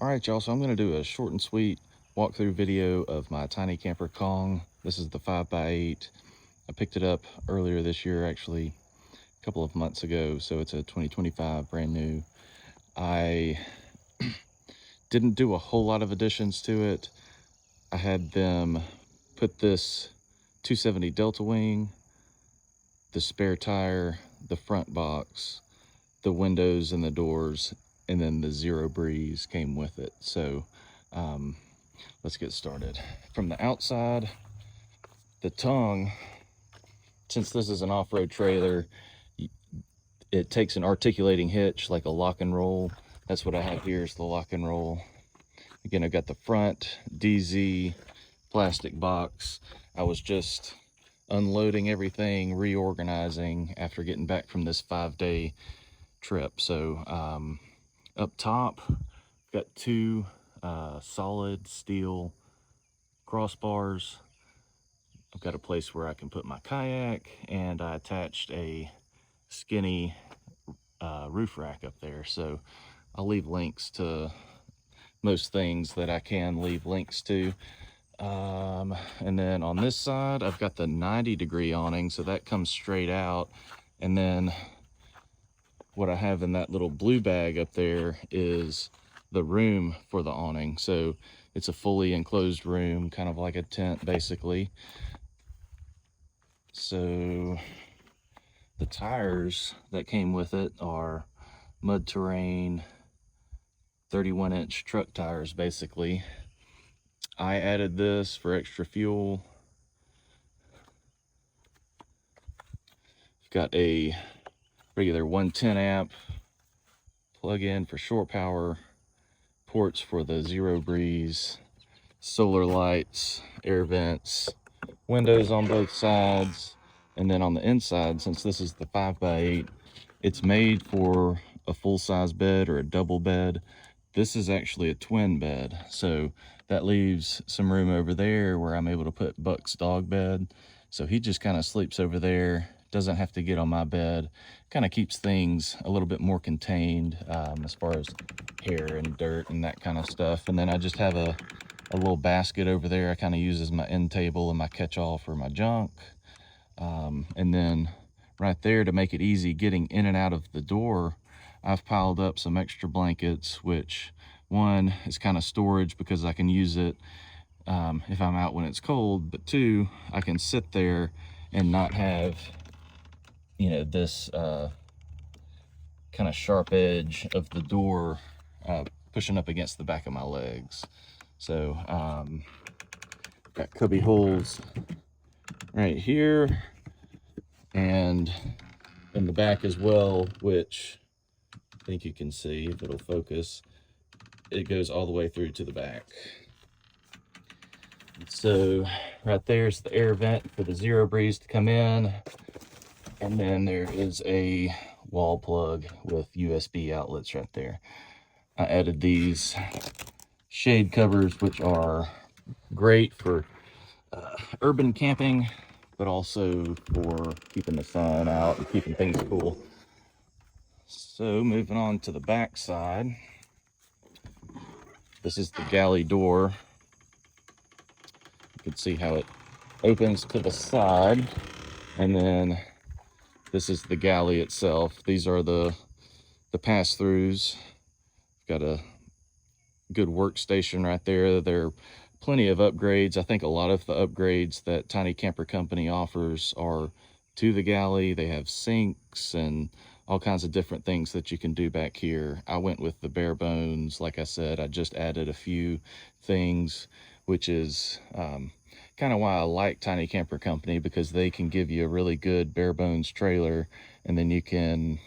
All right, y'all, so I'm going to do a short and sweet walkthrough video of my tiny camper Kong. This is the 5x8. I picked it up earlier this year, actually a couple of months ago, so it's a 2025 brand new. I didn't do a whole lot of additions to it. I had them put this 270 Delta Wing, the spare tire, the front box, the windows and the doors, and then the Zero Breeze came with it. So let's get started. From the outside, the tongue, since this is an off-road trailer, it takes an articulating hitch like a lock and roll. That's what I have here is the lock and roll. Again, I've got the front DZ plastic box. I was just unloading everything, reorganizing after getting back from this 5-day trip. So up top, got two solid steel crossbars. I've got a place where I can put my kayak, and I attached a skinny roof rack up there. So I'll leave links to most things that I can leave links to. And then on this side, I've got the 90-degree awning, so that comes straight out. And then what I have in that little blue bag up there is the room for the awning. So it's a fully enclosed room, kind of like a tent basically. So the tires that came with it are mud terrain 31-inch truck tires basically. I added this for extra fuel. Got a regular 110 amp plug-in for shore power, ports for the Zero Breeze, solar lights, air vents, windows on both sides. And then on the inside, since this is the 5x8, it's made for a full-size bed or a double bed. This is actually a twin bed, so that leaves some room over there where I'm able to put Buck's dog bed. So he just kind of sleeps over there, doesn't have to get on my bed. Kind of keeps things a little bit more contained as far as hair and dirt and that kind of stuff. And then I just have a little basket over there I kind of use as my end table and my catch-all for my junk. And then right there, to make it easy getting in and out of the door, I've piled up some extra blankets, which one is kind of storage because I can use it if I'm out when it's cold, but two, I can sit there and not have, you know, this kind of sharp edge of the door pushing up against the back of my legs. So got cubby holes right here and in the back as well, which I think you can see if it'll focus. It goes all the way through to the back. So right there's the air vent for the Zero Breeze to come in. And then there is a wall plug with USB outlets right there. I added these shade covers, which are great for urban camping, but also for keeping the sun out and keeping things cool. So moving on to the back side, this is the galley door. You can see how it opens to the side, and then this is the galley itself. These are the pass-throughs. Got a good workstation right there. There are plenty of upgrades. I think a lot of the upgrades that Tiny Camper Company offers are to the galley. They have sinks and all kinds of different things that you can do back here. I went with the bare bones. Like I said, I just added a few things, which is kind of why I like Tiny Camper Company, because they can give you a really good bare bones trailer and then you can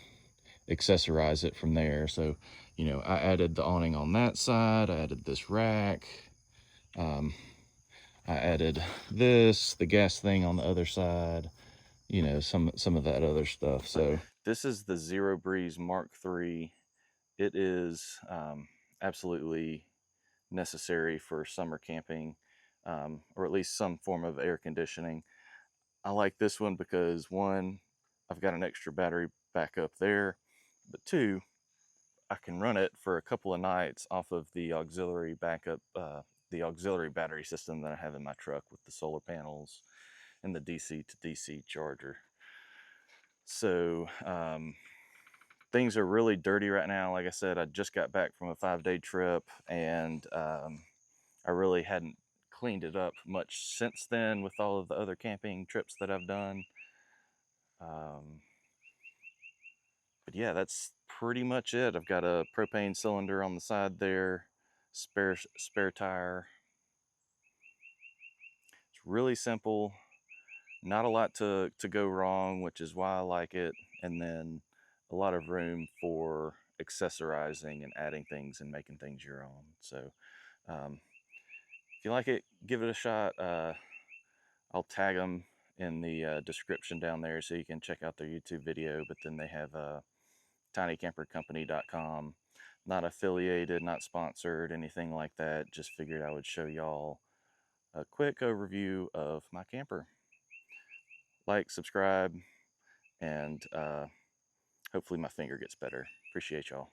accessorize it from there. So, you know, I added the awning on that side. I added this rack. I added this, the gas thing on the other side, you know, some of that other stuff. So this is the Zero Breeze Mark III. It is absolutely necessary for summer camping, or at least some form of air conditioning. I like this one because one, I've got an extra battery backup there, but two, I can run it for a couple of nights off of the auxiliary backup, the auxiliary battery system that I have in my truck with the solar panels and the DC to DC charger. So things are really dirty right now. Like I said, I just got back from a 5-day trip, and I really hadn't cleaned it up much since then with all of the other camping trips that I've done. But yeah, that's pretty much it. I've got a propane cylinder on the side there, spare tire. It's really simple, not a lot to go wrong, which is why I like it. And then a lot of room for accessorizing and adding things and making things your own. So if you like it, give it a shot. I'll tag them in the description down there so you can check out their YouTube video. But then they have tinycampercompany.com. Not affiliated, not sponsored, anything like that. Just figured I would show y'all a quick overview of my camper. Like, subscribe, and hopefully my finger gets better. Appreciate y'all.